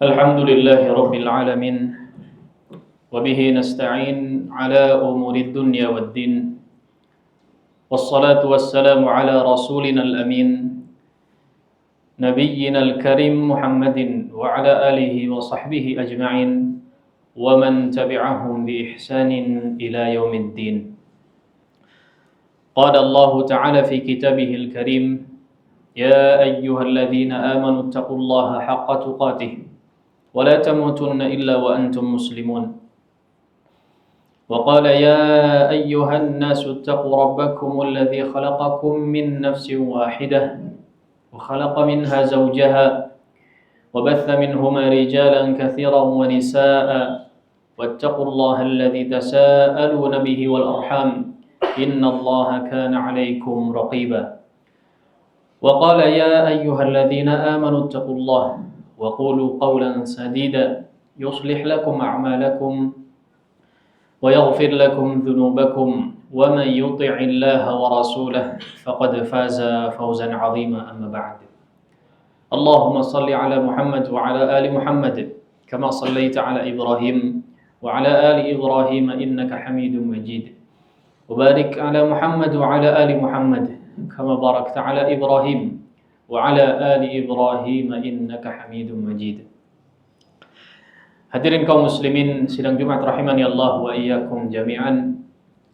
الحمد لله رب العالمين وبه نستعين على أمور الدنيا والدين والصلاة والسلام على رسولنا الأمين نبينا الكريم محمد وعلى آله وصحبه أجمعين ومن تبعهم بإحسان إلى يوم الدين. قال الله تعالى في كتابه الكريم: يا أيها الذين آمنوا اتقوا الله حق تقاته ولا تموتن إلا وأنتم مسلمون. وقال: يا أيها الناس اتقوا ربكم الذي خلقكم من نفس واحدة وخلق منها زوجها وبث منهما رجالا كثيرا ونساء واتقوا الله الذي تساءلون به والأرحام إن الله كان عليكم رقيبا. وقال: يا أيها الذين آمنوا اتقوا الله وقولوا قولا سديدا يصلح لكم أعمالكم ويغفر لكم ذنوبكم ومن يطع الله ورسوله فقد فاز فوزا عظيما. أما بعد، اللهم صل على محمد وعلى آل محمد كما صليت على إبراهيم وعلى آل إبراهيم إنك حميد مجيد، وبارك على محمد وعلى آل محمد كما باركت على إبراهيم وعلى آل إبراهيم إنك حميد مجيد. Hadirin kaum muslimin sidang Jumat rahimani Allah wa iyyakum jami'an.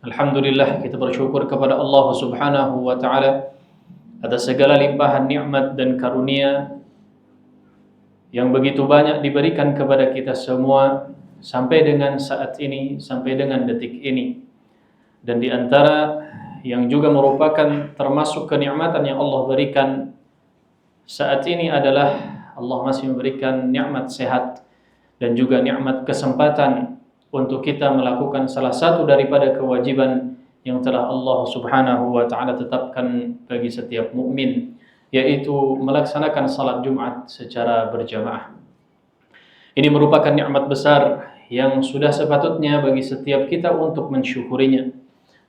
Alhamdulillah, kita bersyukur kepada Allah Subhanahu wa taala atas segala limpahan nikmat dan karunia yang begitu banyak diberikan kepada kita semua sampai dengan saat ini, sampai dengan detik ini. Dan di antara yang juga merupakan termasuk kenikmatan yang Allah berikan saat ini adalah Allah masih memberikan nikmat sehat dan juga nikmat kesempatan untuk kita melakukan salah satu daripada kewajiban yang telah Allah Subhanahu wa taala tetapkan bagi setiap mukmin, yaitu melaksanakan salat Jumat secara berjamaah. Ini merupakan nikmat besar yang sudah sepatutnya bagi setiap kita untuk mensyukurinya,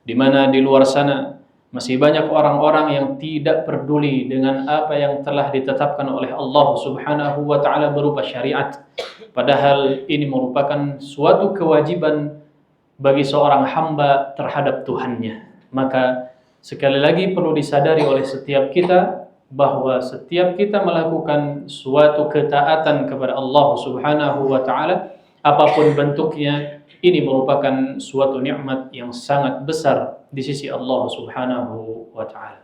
di mana di luar sana masih banyak orang-orang yang tidak peduli dengan apa yang telah ditetapkan oleh Allah Subhanahu wa taala berupa syariat. Padahal ini merupakan suatu kewajiban bagi seorang hamba terhadap Tuhannya. Maka sekali lagi perlu disadari oleh setiap kita bahwa setiap kita melakukan suatu ketaatan kepada Allah Subhanahu wa taala, apapun bentuknya, ini merupakan suatu nikmat yang sangat besar di sisi Allah Subhanahu wa taala.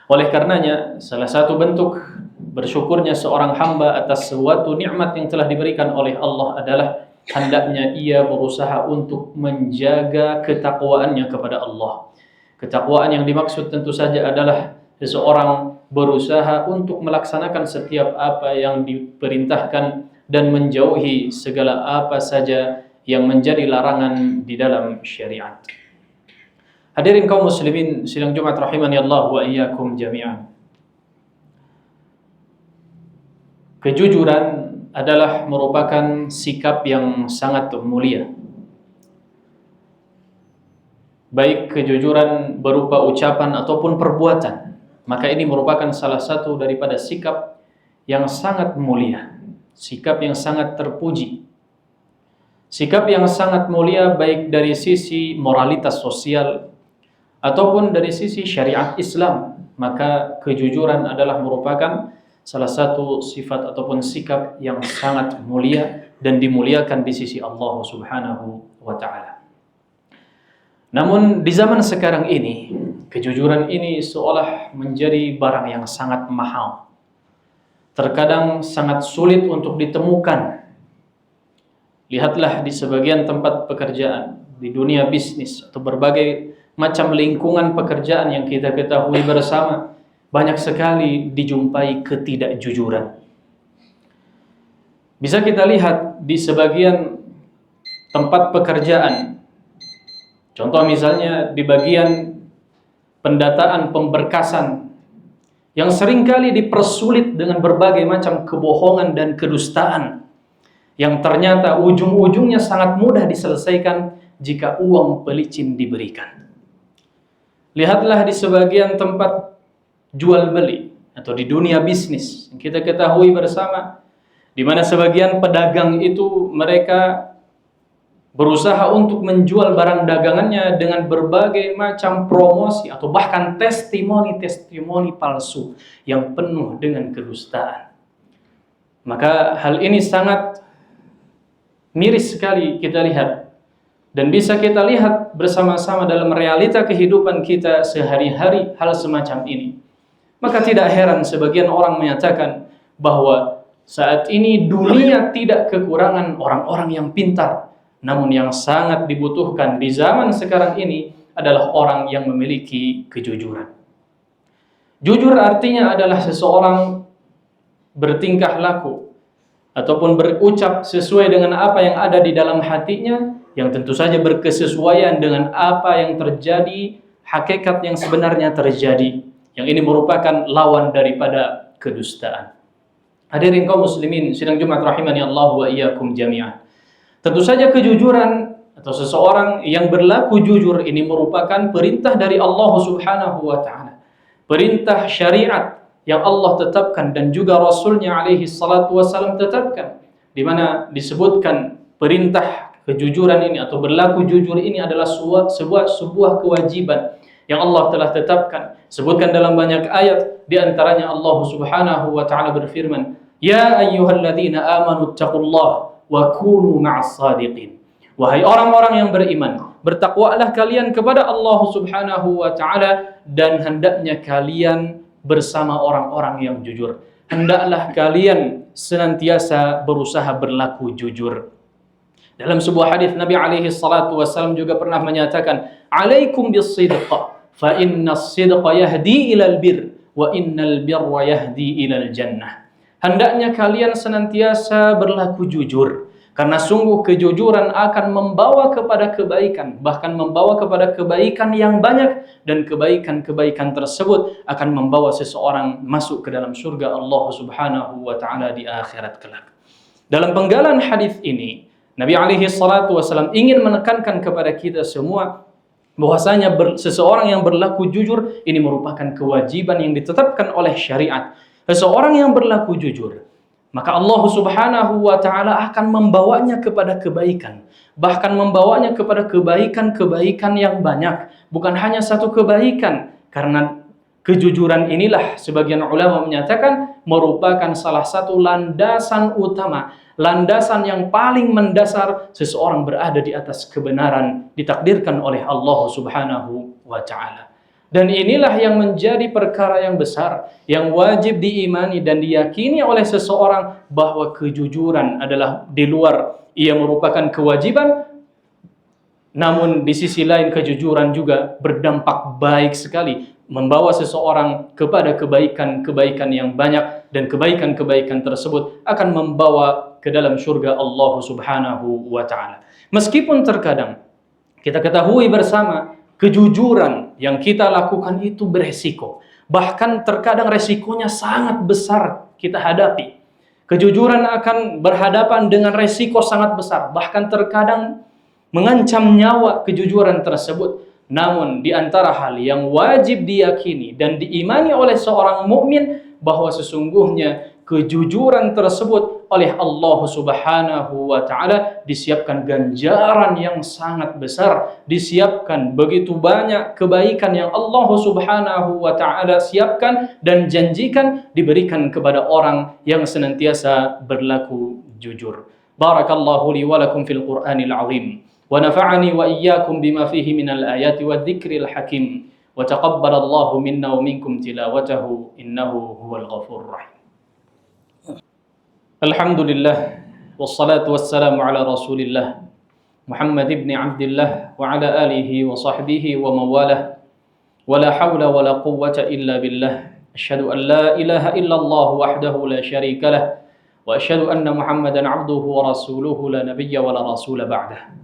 Oleh karenanya, salah satu bentuk bersyukurnya seorang hamba atas suatu nikmat yang telah diberikan oleh Allah adalah hendaknya ia berusaha untuk menjaga ketakwaannya kepada Allah. Ketakwaan yang dimaksud tentu saja adalah seseorang berusaha untuk melaksanakan setiap apa yang diperintahkan dan menjauhi segala apa saja yang menjadi larangan di dalam syariat. Hadirin kaum muslimin sidang Jumat rahimani Allah wa iyyakum jami'an. Kejujuran adalah merupakan sikap yang sangat mulia. Baik kejujuran berupa ucapan ataupun perbuatan, maka ini merupakan salah satu daripada sikap yang sangat mulia, sikap yang sangat terpuji, sikap yang sangat mulia baik dari sisi moralitas sosial ataupun dari sisi syariat Islam. Maka kejujuran adalah merupakan salah satu sifat ataupun sikap yang sangat mulia dan dimuliakan di sisi Allah Subhanahu wa taala. Namun di zaman sekarang ini, kejujuran ini seolah menjadi barang yang sangat mahal. Terkadang sangat sulit untuk ditemukan. Lihatlah di sebagian tempat pekerjaan, di dunia bisnis atau berbagai macam lingkungan pekerjaan yang kita ketahui bersama, banyak sekali dijumpai ketidakjujuran. Bisa kita lihat di sebagian tempat pekerjaan. Contoh misalnya di bagian pendataan pemberkasan yang seringkali dipersulit dengan berbagai macam kebohongan dan kedustaan yang ternyata ujung-ujungnya sangat mudah diselesaikan jika uang pelicin diberikan. Lihatlah di sebagian tempat jual beli atau di dunia bisnis yang kita ketahui bersama, di mana sebagian pedagang itu mereka berusaha untuk menjual barang dagangannya dengan berbagai macam promosi atau bahkan testimoni-testimoni palsu yang penuh dengan kedustaan. Maka hal ini sangat miris sekali kita lihat, dan bisa kita lihat bersama-sama dalam realita kehidupan kita sehari-hari hal semacam ini. Maka tidak heran sebagian orang menyatakan bahwa saat ini dunia tidak kekurangan orang-orang yang pintar, namun yang sangat dibutuhkan di zaman sekarang ini adalah orang yang memiliki kejujuran. Jujur artinya adalah seseorang bertingkah laku ataupun berucap sesuai dengan apa yang ada di dalam hatinya, yang tentu saja berkesesuaian dengan apa yang terjadi, hakikat yang sebenarnya terjadi. Yang ini merupakan lawan daripada kedustaan. Hadirin kaum muslimin sidang Jumat rahimani Allah wa iyyakum jami'an. Tentu saja kejujuran atau seseorang yang berlaku jujur ini merupakan perintah dari Allah Subhanahu wa taala. Perintah syariat yang Allah tetapkan dan juga Rasulnya alaihi salatu wassalam tetapkan, di mana disebutkan perintah kejujuran ini atau berlaku jujur ini adalah sebuah kewajiban yang Allah telah tetapkan. Sebutkan dalam banyak ayat, di antaranya Allah Subhanahu wa taala berfirman, "Ya ayyuhalladzina amanu taqullaha wa kunu ma'as shadiqin." Wahai orang-orang yang beriman, bertakwalah kalian kepada Allah Subhanahu wa taala dan hendaknya kalian bersama orang-orang yang jujur. Hendaklah kalian senantiasa berusaha berlaku jujur. Dalam sebuah hadis Nabi alaihi salatu wasallam juga pernah menyatakan, "Alaikum bis-sidq, fa inna as-sidqa yahdi ilal bir, wa innal birra yahdi ilal jannah." Hendaknya kalian senantiasa berlaku jujur, karena sungguh kejujuran akan membawa kepada kebaikan, bahkan membawa kepada kebaikan yang banyak, dan kebaikan-kebaikan tersebut akan membawa seseorang masuk ke dalam surga Allah Subhanahu wa taala di akhirat kelak. Dalam penggalan hadis ini, Nabi alaihi salatu wasallam ingin menekankan kepada kita semua bahwasanya seseorang yang berlaku jujur ini merupakan kewajiban yang ditetapkan oleh syariat. Seseorang yang berlaku jujur, maka Allah Subhanahu wa taala akan membawanya kepada kebaikan, bahkan membawanya kepada kebaikan-kebaikan yang banyak, bukan hanya satu kebaikan. Karena kejujuran inilah sebagian ulama menyatakan merupakan salah satu landasan utama, landasan yang paling mendasar seseorang berada di atas kebenaran ditakdirkan oleh Allah Subhanahu wa taala. Dan inilah yang menjadi perkara yang besar, yang wajib diimani dan diyakini oleh seseorang, bahwa kejujuran adalah di luar ia merupakan kewajiban, namun di sisi lain kejujuran juga berdampak baik sekali, membawa seseorang kepada kebaikan-kebaikan yang banyak, dan kebaikan-kebaikan tersebut akan membawa ke dalam surga Allah Subhanahu wa taala. Meskipun terkadang kita ketahui bersama, kejujuran yang kita lakukan itu beresiko. Bahkan terkadang resikonya sangat besar kita hadapi. Kejujuran akan berhadapan dengan resiko sangat besar. Bahkan terkadang mengancam nyawa kejujuran tersebut. Namun di antara hal yang wajib diyakini dan diimani oleh seorang mukmin, bahwa sesungguhnya kejujuran tersebut oleh Allah Subhanahu wa taala disiapkan ganjaran yang sangat besar, disiapkan begitu banyak kebaikan yang Allah Subhanahu wa taala siapkan dan janjikan diberikan kepada orang yang senantiasa berlaku jujur. Barakallahu li wa lakum fil Qur'anil azim wa nafa'ani wa iyyakum bima fihi minal ayati wadh-dhikril hakim wa taqabbalallahu minna wa minkum tilawatahu innahu huwal ghafurur rahim. Alhamdulillah, wassalatu wassalamu ala rasulillah Muhammad ibn Abdillah wa ala alihi wa sahbihi wa mawalah, wa la hawla wa la quwwata illa billah. Asyhadu an la ilaha illallah wahdahu la syarika lah, wa asyhadu anna Muhammadan abduhu wa rasuluhu la nabiyya wa la rasula ba'dah.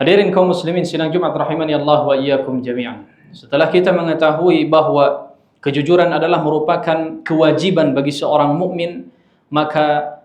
Hadirin kaum muslimin sidang Jumat rahimani Allah wa iyyakum jami'an. Setelah kita mengetahui bahwa kejujuran adalah merupakan kewajiban bagi seorang mukmin, maka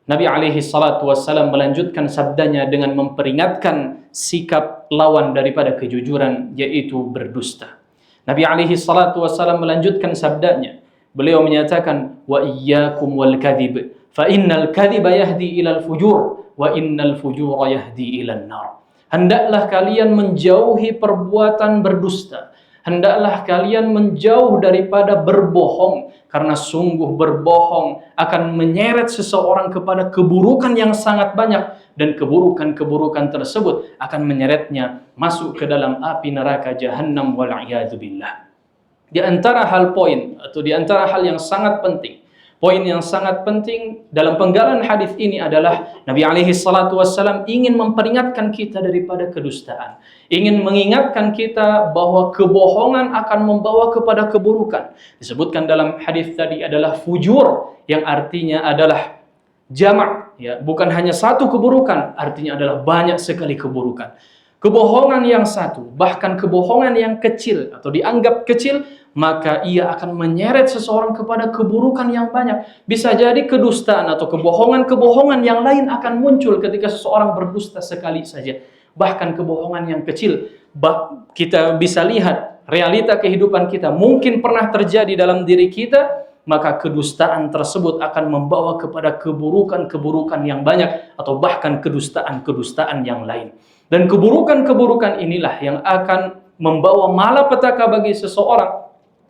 Nabi alaihi salatu wassalam melanjutkan sabdanya dengan memperingatkan sikap lawan daripada kejujuran, yaitu berdusta. Nabi alaihi salatu wassalam melanjutkan sabdanya, Beliau menyatakan, wa iyyakum wal kadhib, fa innal kadhiba yahdi ilal fujur, wa innal fujura yahdi ilan nar. Hendaklah kalian menjauhi perbuatan berdusta. Hendaklah kalian menjauh daripada berbohong, karena sungguh berbohong akan menyeret seseorang kepada keburukan yang sangat banyak, dan keburukan-keburukan tersebut akan menyeretnya masuk ke dalam api neraka Jahannam wal'iyadzubillah. Di antara hal yang sangat penting, poin yang sangat penting dalam penggalan hadis ini adalah Nabi alaihi salatu wassalam ingin memperingatkan kita daripada kedustaan. Ingin mengingatkan kita bahwa kebohongan akan membawa kepada keburukan. Disebutkan dalam hadis tadi adalah fujur, yang artinya adalah jamak, ya, bukan hanya satu keburukan, artinya adalah banyak sekali keburukan. Kebohongan yang satu, bahkan kebohongan yang kecil atau dianggap kecil, maka ia akan menyeret seseorang kepada keburukan yang banyak. Bisa jadi kedustaan atau kebohongan-kebohongan yang lain akan muncul ketika seseorang berdusta sekali saja. Bahkan kebohongan yang kecil, kita bisa lihat realita kehidupan kita mungkin pernah terjadi dalam diri kita, maka kedustaan tersebut akan membawa kepada keburukan-keburukan yang banyak, atau bahkan kedustaan-kedustaan yang lain. Dan keburukan-keburukan inilah yang akan membawa malapetaka bagi seseorang.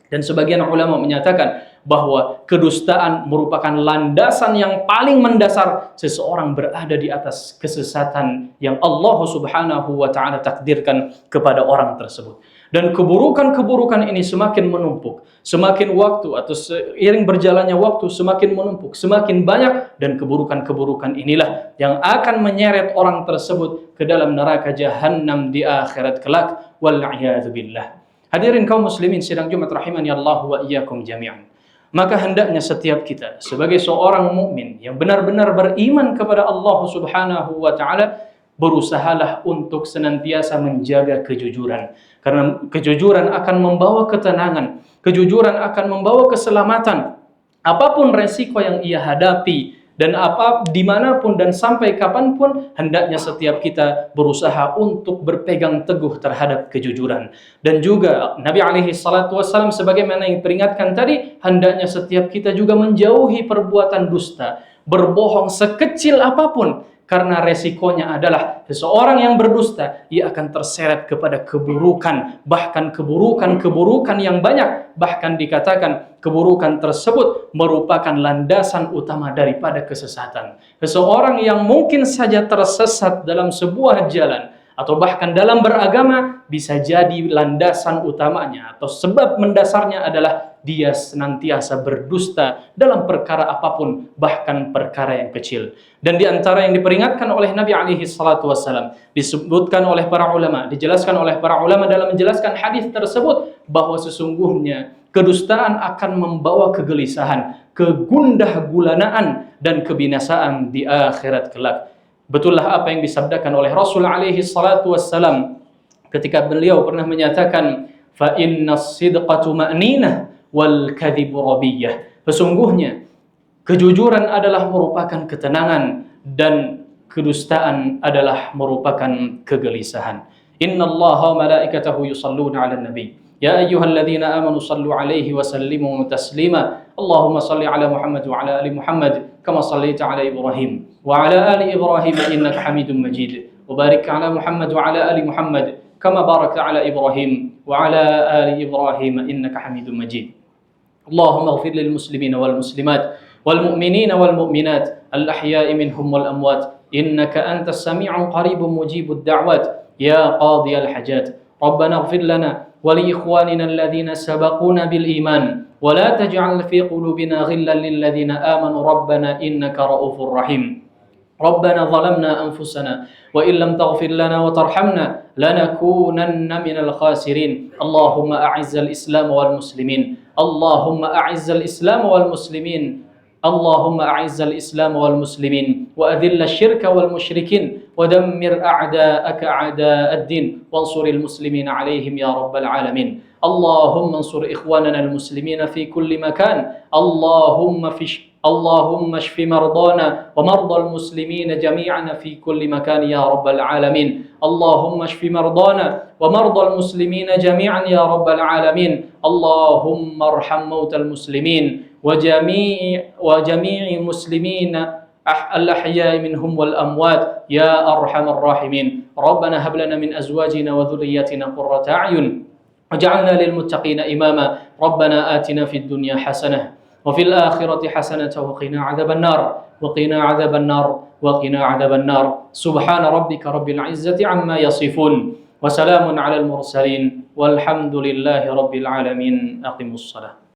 Dan sebagian ulama menyatakan bahwa kedustaan merupakan landasan yang paling mendasar seseorang berada di atas kesesatan yang Allah Subhanahu wa taala takdirkan kepada orang tersebut. Dan keburukan-keburukan ini semakin menumpuk, semakin waktu atau seiring berjalannya waktu semakin menumpuk, semakin banyak, dan keburukan-keburukan inilah yang akan menyeret orang tersebut ke dalam neraka Jahannam di akhirat kelak, wal'iyadzubillah. Hadirin kaum muslimin sidang Jumat rahimani Allah wa iyyakum jami'an. Maka hendaknya setiap kita sebagai seorang mukmin yang benar-benar beriman kepada Allah Subhanahu wa taala, berusahalah untuk senantiasa menjaga kejujuran. Karena kejujuran akan membawa ketenangan, kejujuran akan membawa keselamatan. Apapun resiko yang ia hadapi, dan dimanapun dan sampai kapanpun, hendaknya setiap kita berusaha untuk berpegang teguh terhadap kejujuran. Dan juga Nabi alaihi salatu wassalam sebagaimana yang peringatkan tadi, hendaknya setiap kita juga menjauhi perbuatan dusta, berbohong sekecil apapun, karena resikonya adalah seseorang yang berdusta, ia akan terseret kepada keburukan, bahkan keburukan-keburukan yang banyak. Bahkan dikatakan keburukan tersebut merupakan landasan utama daripada kesesatan. Seseorang yang mungkin saja tersesat dalam sebuah jalan, atau bahkan dalam beragama, bisa jadi landasan utamanya atau sebab mendasarnya adalah dia senantiasa berdusta dalam perkara apapun, bahkan perkara yang kecil. Dan di antara yang diperingatkan oleh Nabi alaihi salatu wassalam, disebutkan oleh para ulama, dijelaskan oleh para ulama dalam menjelaskan hadis tersebut, bahwa sesungguhnya kedustaan akan membawa kegelisahan, kegundah gulanaan, dan kebinasaan di akhirat kelak. Betullah apa yang disabdakan oleh Rasul alaihi salatu wassalam ketika beliau pernah menyatakan, fa innas sidqatu ma'ninah wal kadhibu rabiyyah. Sesungguhnya kejujuran adalah merupakan ketenangan, dan kedustaan adalah merupakan kegelisahan. Innallaha wa malaikatahu yusalluna 'alan nabi. Ya ayyuhalladzina amanu sallu 'alaihi wa sallimu taslima. Allahumma salli 'ala Muhammad wa 'ala ali Muhammad kama shallaita 'ala Ibrahim wa 'ala ali Ibrahim innaka Hamidum Majid. Wa barik 'ala Muhammad wa 'ala ali Muhammad kama barakta 'ala Ibrahim wa 'ala ali Ibrahim innaka Hamidum Majid. Allahumma ighfir lil muslimina wal muslimat wal mu'minina wal mu'minat al ahya'i minhum wal amwat innaka antas sami'un qaribun mujibud da'wat ya qadiyal hajat. Rabbana ighfir lana wa li ikhwanina alladhina sabaquna bil iman wa la taj'al fi qulubina ghillan lil ladzina amanu rabbana innaka ra'ufur rahim. ربنا ظلمنا أنفسنا وإن لم تغفر لنا وترحمنا لنكونن من الخاسرين. اللهم أعز الإسلام والمسلمين. اللهم أعز الإسلام والمسلمين. اللهم أعز الإسلام والمسلمين وأذل الشرك والمشركين ودمر أعداءك أعداء الدين وانصر المسلمين عليهم يا رب العالمين. اللهم انصر إخواننا المسلمين في كل مكان. اللهم اشف مرضانا ومرضى المسلمين جميعا في كل مكان يا رب العالمين. اللهم اشف مرضانا ومرضى المسلمين جميعا يا رب العالمين. اللهم ارحم موتى المسلمين وجميع المسلمين الأحياء منهم والأموات يا أرحم الراحمين. ربنا هب لنا من أزواجنا وذرياتنا قرة أعين واجعلنا للمتقين إماما. ربنا آتنا في الدنيا حسنة وفي الآخرة حسنة وقنا عذاب النار وقنا عذاب النار. سبحان ربك رب العزة عما يصفون وسلام على المرسلين والحمد لله رب العالمين. أقيموا الصلاة.